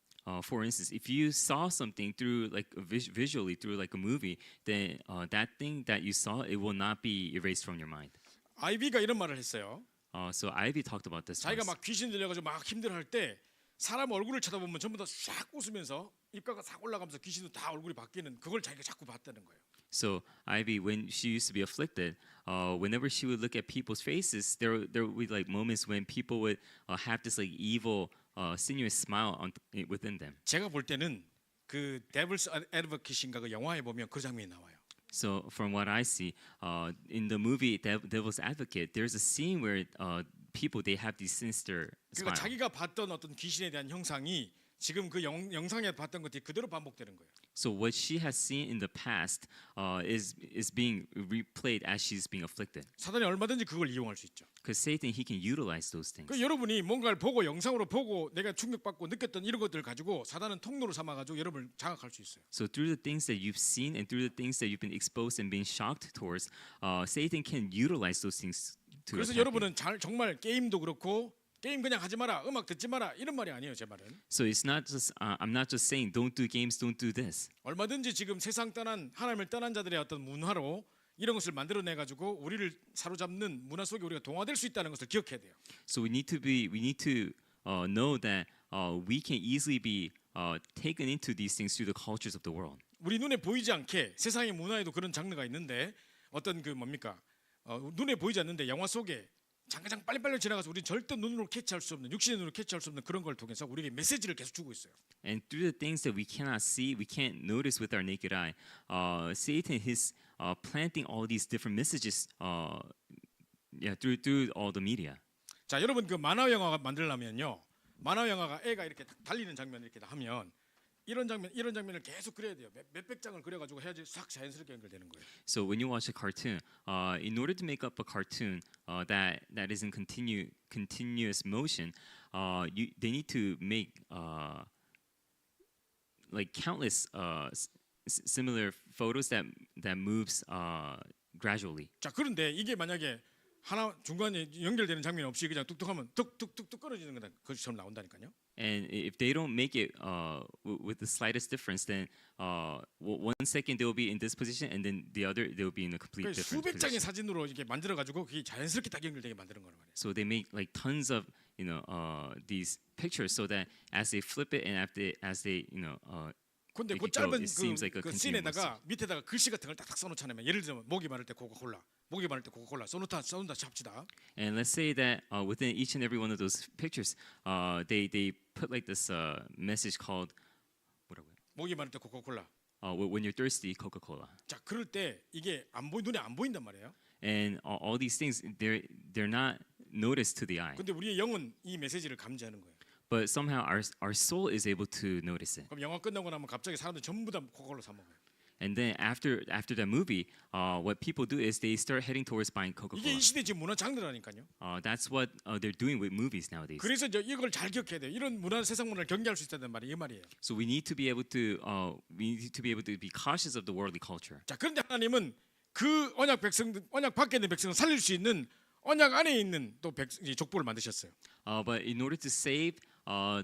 For instance, if you saw something through like visually through like a movie, then that thing that you saw, it will not be erased from your mind. 아이비가 이런 말을 했어요. So Ivy talked about this. 자기가 once. 막 귀신 들려가지고 막 힘들어할 때 사람 얼굴을 쳐다보면 전부 다 싹 웃으면서 입가가 싹 올라가면서 귀신도 다 얼굴이 바뀌는 그걸 자기가 자꾸 봤다는 거예요. So Ivy, when she used to be afflicted, whenever she would look at people's faces, there would be like moments when people would have this like evil, sinuous smile within them. 제가 볼 때는 그 Devil's Advocate인가 그 영화에 보면 그 장면이 나와요. So from what I see, in the movie Devil's Advocate, there's a scene where people they have these sinister 그러니까 smiles. 자기가 봤던 어떤 귀신에 대한 형상이 지금 그 영상에 봤던 것들이 그대로 반복되는 거예요. So what she has seen in the past is being replayed as she's being afflicted. 사단이 얼마든지 그걸 이용할 수 있죠. Because Satan, he can utilize those things. 그 여러분이 뭔가를 보고 영상으로 보고 내가 충격받고 느꼈던 이런 것들을 가지고 사단은 통로로 삼아가지고 여러분을 장악할 수 있어요. So through the things that you've seen and through the things that you've been exposed and being shocked towards, Satan can utilize those things to 그래서 attack you. 여러분은 정말 게임도 그렇고 게임 그냥 하지 마라, 음악 듣지 마라 이런 말이 아니에요, 제 말은. So it's not just I'm not just saying don't do games, don't do this. 얼마든지 지금 세상 떠난 하나님을 떠난 자들의 어떤 문화로 이런 것을 만들어내 가지고 우리를 사로잡는 문화 속에 우리가 동화될 수 있다는 것을 기억해야 돼요. So we need to know that we can easily be taken into these things through the cultures of the world. 우리 눈에 보이지 않게 세상의 문화에도 그런 장르가 있는데 어떤 그 뭡니까? 눈에 보이지 않는데 영화 속에 장가장 빨리빨리 지나가서 우리 절대 눈으로 캐치할 수 없는 육신의 눈으로 캐치할 수 없는 그런 걸 통해서 우리에게 메시지를 계속 주고 있어요. And through the things that we cannot see, we can't notice with our naked eye, Satan is planting all these different messages, through all the media. 자, 여러분 그 만화 영화가 만들려면요, 만화 영화가 애가 이렇게 달리는 장면 이렇게 하면 이런 장면을 계속 그려야 돼요. 몇백 장을 그려가지고 해야지 싹 자연스럽게 연결되는 거예요. So when you watch a cartoon, in order to make up a cartoon that is in continuous motion, they need to make like countless similar photos that moves gradually. 자, 그런데 이게 만약에 하나 중간에 연결되는 장면이 없이 그냥 뚝뚝하면 뚝뚝뚝뚝 끊어지는 거다. 그것처럼 나온다니까요. And if they don't make it with the slightest difference, then 1 second they will be in this position, and then the other they will be in a complete 그러니까 different 수백 장의 position. 사진으로 이렇게 만들어 가지고 그게 자연스럽게 딱 연결되게 만드는 거란 말이에요. So they make like tons of these pictures, so that as they flip it and as they 근데 그 it 짧은 seems like a 그 continuous. 씬에다가 밑에다가 글씨 같은 걸 딱딱 써놓잖아요. 예를 들면 목이 마를 때 코카콜라, 목이 마를 때 코카콜라, 써놓다 합시다. And let's say that within each and every one of those pictures, they put like this message called 뭐라고요? 목이 마를 때 코카콜라. when you're thirsty, Coca-Cola. 자, 그럴 때 이게 눈에 안 보인단 말이에요. And all these things, they're not noticed to the eye. 근데 우리의 영은 이 메시지를 감지하는 거예요. But somehow our soul is able to notice it. 그럼 영화 끝나고 나면 갑자기 사람들 전부 다 코카콜라 사 먹어요. And then after that movie, what people do is they start heading towards buying 이게 Coca-Cola. 이 시대 지금 문화 장르라니까요. That's what they're doing with movies nowadays. 그래서 이걸 잘 기억해야 돼요. 이런 문화 세상 문화를 경계할 수 있다는 말이 이 말이에요. So we need to be able to be cautious of the worldly culture. 자, 그런데 하나님은 그 언약 밖에 있는 백성을 살릴 수 있는 언약 안에 있는 또 족보를 만드셨어요. But in order to save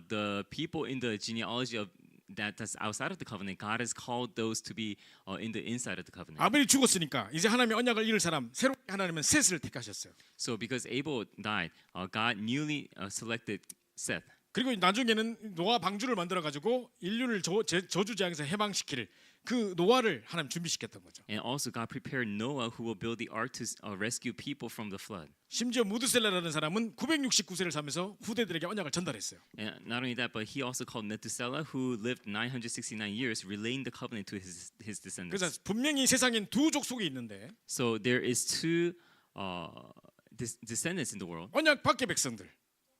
the people in the genealogy of that's outside of the covenant, God has called those to be in the inside of the covenant. 아벨이 죽었으니까 이제 하나님의 언약을 이룰 사람 새롭게 하나님은 셋을 택하셨어요. So because Abel died, God newly selected Seth. 그리고 나중에는 노아 방주를 만들어 가지고 인류를 저주재앙에서 해방시킬 그 노아를 하나님 준비시켰던 거죠. And also God prepared Noah who will build the ark to rescue people from the flood. 심지어 무드셀라라는 사람은 969세를 살면서 후대들에게 언약을 전달했어요. And not only that, but he also called Methuselah, who lived 969 years, relaying the covenant to his descendants. 그래서 분명히 세상엔 두 족속이 있는데 So there is two descendants in the world. 언약 밖의 백성들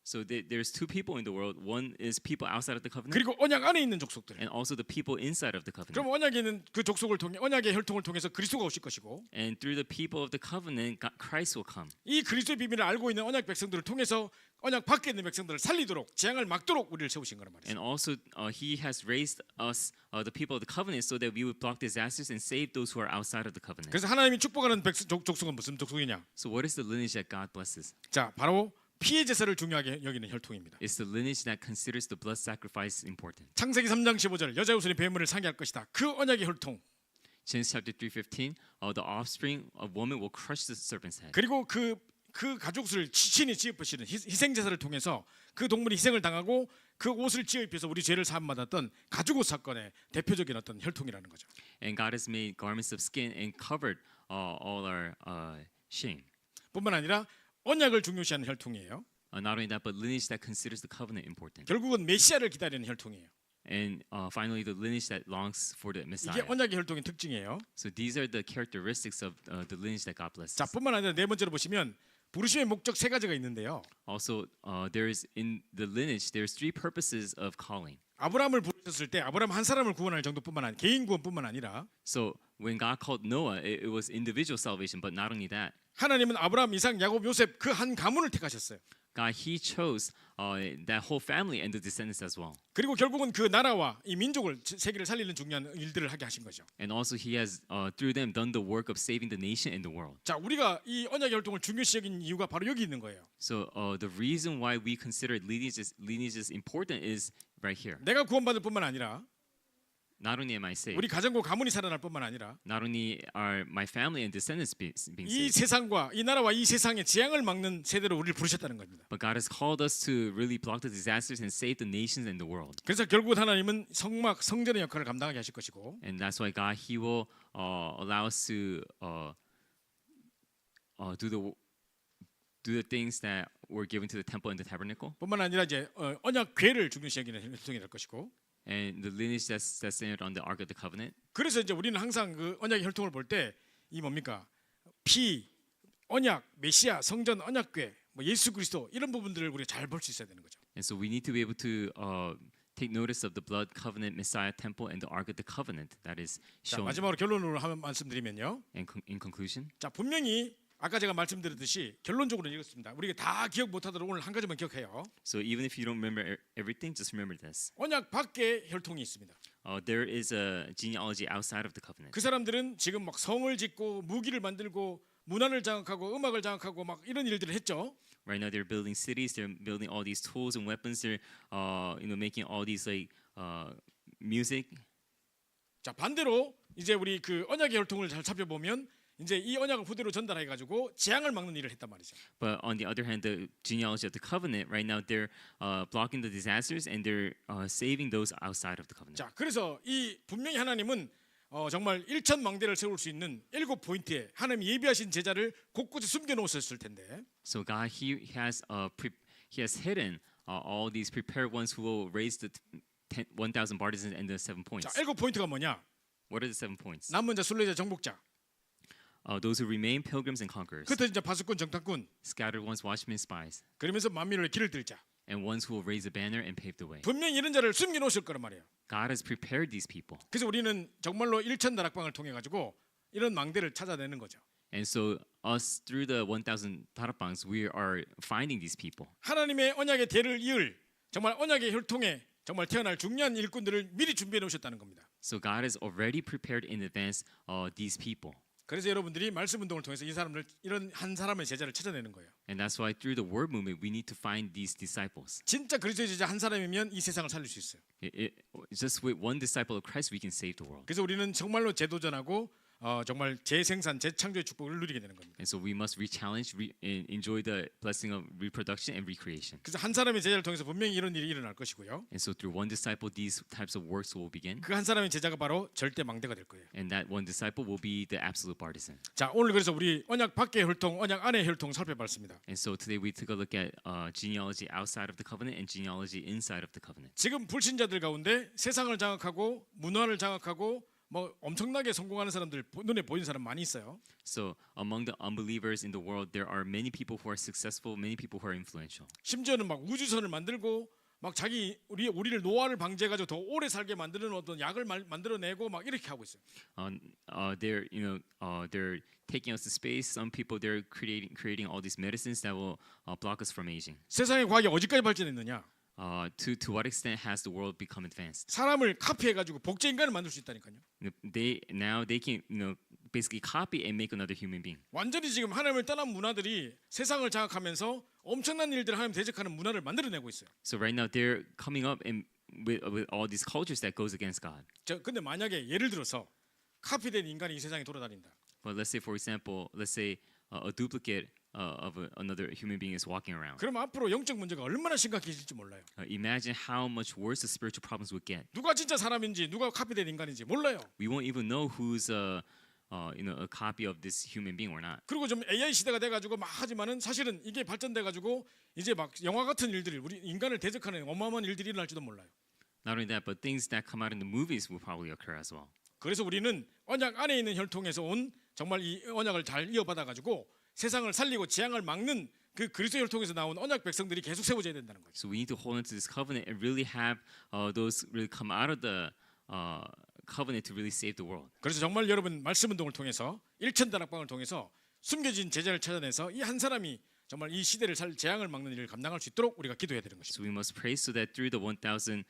So there's two people in the world. One is people outside of the covenant, 그리고 언약 안에 있는 족속들. and also the people inside of the covenant. 그럼 언약에 있는 그 족속을 통해 언약의 혈통을 통해서 그리스도가 오실 것이고 And through the people of the covenant, Christ will come. 이 그리스도의 비밀을 알고 있는 언약 백성들을 통해서 언약 밖에 있는 백성들을 살리도록 재앙을 막도록 우리를 세우신 거란 말이죠. And also, He has raised us, the people of the covenant, so that we would block disasters and save those who are outside of the covenant. 그래서 하나님이 축복하는 족속은 무슨 족속이냐? So what is the lineage that God blesses? 자, 바로 피의 제사를 중요하게 여기는 혈통입니다. It's the lineage that considers the blood sacrifice important. 창세기 3장 15절 여자 후손이 뱀을 상해할 것이다. 그 언약의 혈통. Genesis chapter 3:15, the offspring of woman will crush the serpent's head. 그리고 그 가죽을 친히 지어입으시는 희생 제사를 통해서 그 동물이 희생을 당하고 그 옷을 지어입혀서 우리 죄를 사함 받았던 가죽옷 사건의 대표적인 어떤 혈통이라는 거죠. And God has made garments of skin and covered all our shame. 뿐만 아니라 언약을 중요시하는 혈통이에요. Not only that, but lineage that considers the covenant important. 결국은 메시아를 기다리는 혈통이에요. And finally, the lineage that longs for the 이게 Messiah. 언약의 혈통의 특징이에요. So these are the characteristics of the lineage that God blesses. 자, 뿐만 아니라 네 번째로 보시면 부르심의 목적 세 가지가 있는데요. Also, there is in the lineage there's three purposes of calling. 아브라함을 부르셨을 때 아브라함 한 사람을 구원할 정도뿐만 아니라 개인 구원뿐만 아니라 So when God called Noah, it was individual salvation, but not only that, 하나님은 아브라함, 이삭, 야곱, 요셉 그 한 가문을 택하셨어요. God He chose that whole family and the descendants as well. 그리고 결국은 그 나라와 이 민족을 세계를 살리는 중요한 일들을 하게 하신 거죠. And also He has through them done the work of saving the nation and the world. 자, 우리가 이 언약의 혈통을 중요시 여긴 이유가 바로 여기 있는 거예요. So the reason why we consider lineages important is right here. 내가 구원받을 뿐만 아니라 Not only am I saved, 우리 가정과 가문이 살아날 뿐만 아니라 not only are my family and descendants being 이 saved, 세상과 이 나라와 이 세상의 재앙을 막는 세대로 우리를 부르셨다는 겁니다. but God has called us to really block the disasters and save the nations and the world. 그래서 결국은 하나님은 성전의 역할을 감당하게 하실 것이고 And that's why God He will allow us to do the things that were given to the temple and the tabernacle, 뿐만 아니라 이제 언약궤를 중요시 여기는 혈통이 될 것이고 and the lineage that's centered on the Ark of the Covenant. 그래서 이제 우리는 항상 그 언약의 혈통을 볼 때 이 뭡니까 피, 언약, 메시아, 성전, 언약궤, 뭐 예수 그리스도 이런 부분들을 우리가 잘 볼 수 있어야 되는 거죠. And so we need to be able to take notice of the blood covenant, Messiah temple, and the Ark of the Covenant that is 자, shown. 마지막으로 결론으로 한번 말씀드리면요. And in conclusion, 자, 분명히 아까 제가 말씀드렸듯이 결론적으로 이렇습니다. 우리가 다 기억 못하도록 오늘 한 가지만 기억해요. so even if you don't remember everything, just remember this. 언약 밖에 혈통이 있습니다. There is a genealogy outside of the covenant. 그 사람들은 지금 막 성을 짓고 무기를 만들고 문화를 장악하고 음악을 장악하고 막 이런 일들을 했죠. Right now, they're building cities. They're building all these tools and weapons. They're, making all these like music. 자, 반대로 이제 우리 그 언약의 혈통을 잘 살펴보면 이제 이 언약을 그대로 전달해 가지고 재앙을 막는 일을 했단 말이죠. But on the other hand, the genealogy of the covenant, right now, they're blocking the disasters and they're saving those outside of the covenant. 자, 그래서 이 분명히 하나님은 정말 일천망대를 세울 수 있는 7포인트에 하나님이 예비하신 제자를 곳곳에 숨겨 놓으셨을 텐데. So God, He has hidden all these prepared ones who will raise the 1,000 partisans and the 7 points. 자, 7포인트가 뭐냐? What are the 7 points? 남은 자, 순례자, 정복자. Those who remain, pilgrims and conquerors. 흩어진 자, 파수꾼, 정탐꾼. Scattered ones, watchmen, spies. 그러면서 만민을 길을 들자. And ones who will raise a banner and pave the way. 분명히 이런 자를 숨겨놓으실 거란 말이에요. God has prepared these people. 그래서 우리는 정말로 1천 다락방을 통해 가지고 이런 망대를 찾아내는 거죠. And so us through the 1,000 다락방s, we are finding these people. 하나님의 언약의 대를 이을 정말 언약의 혈통에 정말 태어날 중요한 일꾼들을 미리 준비해 놓으셨다는 겁니다. So God has already prepared in advance these people. 그래서 여러분들이 말씀 운동을 통해서 이 사람들 이런 한 사람의 제자를 찾아내는 거예요. And that's why through the word movement, we need to find these disciples. 진짜 그리스도의 제자 한 사람이면 이 세상을 살릴 수 있어요. Just with one disciple of Christ, we can save the world. 그래서 우리는 정말로 재도전하고 정말 재생산, 재창조의 축복을 누리게 되는 겁니다. And so we must re-challenge, enjoy the blessing of reproduction and recreation. 그래서 한 사람의 제자를 통해서 분명히 이런 일이 일어날 것이고요. And so through one disciple, these types of works will begin. 그 한 사람의 제자가 바로 절대 망대가 될 거예요. And that one disciple will be the absolute partisan. 자, 오늘 그래서 우리 언약 밖의 혈통, 언약 안의 혈통 살펴봤습니다. And so today we took a look at genealogy outside of the covenant and genealogy inside of the covenant. 지금 불신자들 가운데 세상을 장악하고 문화를 장악하고 뭐 엄청나게 성공하는 사람들 눈에 보이는 사람 많이 있어요. So among the unbelievers in the world, there are many people who are successful, many people who are influential. 심지어는 막 우주선을 만들고 막 자기 우리를 노화를 방지해가지고 더 오래 살게 만드는 어떤 약을 만들어내고 막 이렇게 하고 있어요. They're taking us to space. Some people they're creating all these medicines that will block us from aging. 세상의 과학이 어디까지 발전했느냐? To what extent has the world become advanced? 사람을 카피해가지고 복제 인간을 만들 수 있다니까요. They can basically copy and make another human being. 완전히 지금 하나님을 떠난 문화들이 세상을 장악하면서 엄청난 일들을 하나님 대적하는 문화를 만들어내고 있어요. So right now they're coming up and with all these cultures that goes against God. 근데 만약에 예를 들어서 카피된 인간이 이 세상에 돌아다닌다. But let's say, for example, a duplicate of another human being is walking around. 그럼 앞으로 영적 문제가 얼마나 심각해질지 몰라요. Imagine how much worse the spiritual problems would get. 누가 진짜 사람인지 누가 카피된 인간인지 몰라요. We won't even know who's a copy of this human being or not. 그리고 좀 AI 시대가 돼가지고 막 하지만은 사실은 이게 발전돼가지고 이제 막 영화 같은 일들이 우리 인간을 대적하는 어마어마한 일들이 일어날지도 몰라요. Not only that, but things that come out in the movies will probably occur as well. 그래서 우리는 언약 안에 있는 혈통에서 온 정말 이 언약을 잘 이어받아가지고 세상을 살리고 재앙을 막는 그 그리스도 혈통에서 나온 언약 백성들이 계속 세워져야 된다는 거죠. So we need to hold into this covenant and really have those really come out of the covenant to really save the world. 그래서 정말 여러분 말씀 운동을 통해서 1천 다락방을 통해서 숨겨진 제자를 찾아내서 이 한 사람이 정말 이 시대를 재앙을 막는 일을 감당할 수 있도록 우리가 기도해야 되는 것입니다. So we must pray so that through the 1,000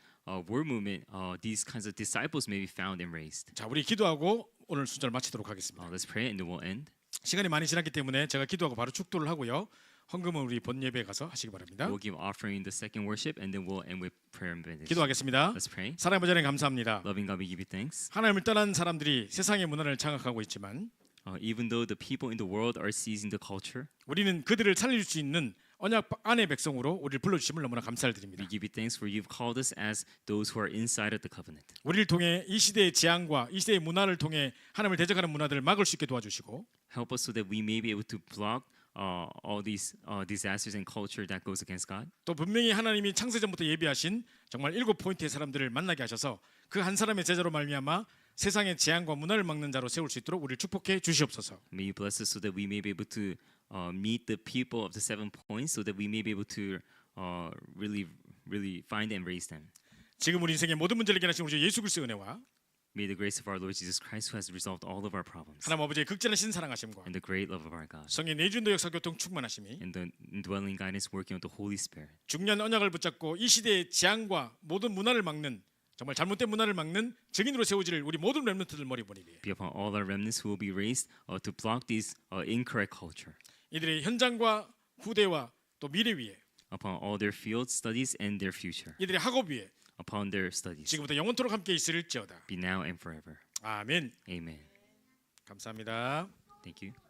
word movement, these kinds of disciples may be found and raised. 자, 우리 기도하고 오늘 순서를 마치도록 하겠습니다. Let's pray and then we'll end. 시간이 많이 지났기 때문에 제가 기도하고 바로 축도를 하고요. 헌금은 우리 본 예배에 가서 하시기 바랍니다. We'll give offering the second worship and then we'll end with prayer and benediction. 기도하겠습니다. Let's pray. 사랑의 아버지 하나님 감사합니다. Loving God, we give you thanks. 하나님을 떠난 사람들이 세상의 문화를 장악하고 있지만 Even though the people in the world are seizing the culture, 우리는 그들을 살릴 수 있는 언약 안의 백성으로 우리를 불러주심을 너무나 감사를 드립니다. we give you thanks for you've called us as those who are inside of the covenant. 우리를 통해 이 시대의 재앙과 이 시대의 문화를 통해 하나님을 대적하는 문화들을 막을 수 있게 도와주시고 Help us so that we may be able to block all these disasters and culture that goes against God. 또 분명히 하나님이 창세전부터 예비하신 정말 7포인트의 사람들을 만나게 하셔서 그 한 사람의 제자로 말미암아 세상의 재앙과 문화를 막는 자로 세울 수 있도록 우리를 축복해 주시옵소서. May you bless us so that we may be able to meet the people of the 7 points so that we may be able to really find and raise them. 지금 우리 인생의 모든 문제를 해결하신 우리 주 예수 그리스도의 은혜와 May the grace of our Lord Jesus Christ, who has resolved all of our problems, 하나님 아버지의 극진하신 사랑하심과 and the great love of our God, 성의 내주인도 역사 교통 충만하심이 and the indwelling guidance working of the Holy Spirit, 중요한 언약을 붙잡고 이 시대의 재앙과 모든 문화를 막는 정말 잘못된 문화를 막는 증인으로 세워질 우리 모든 렘넌트들 머리 보니 위해 be upon all our remnants who will be raised to block these incorrect culture, 이들의 현장과 후대와 또 미래 위에 upon all their field studies and their future, 이들의 학업 위에 upon their studies, 지금부터 영원토록 함께 있을지어다. be now and forever. 아멘. Amen. 감사합니다. Thank you.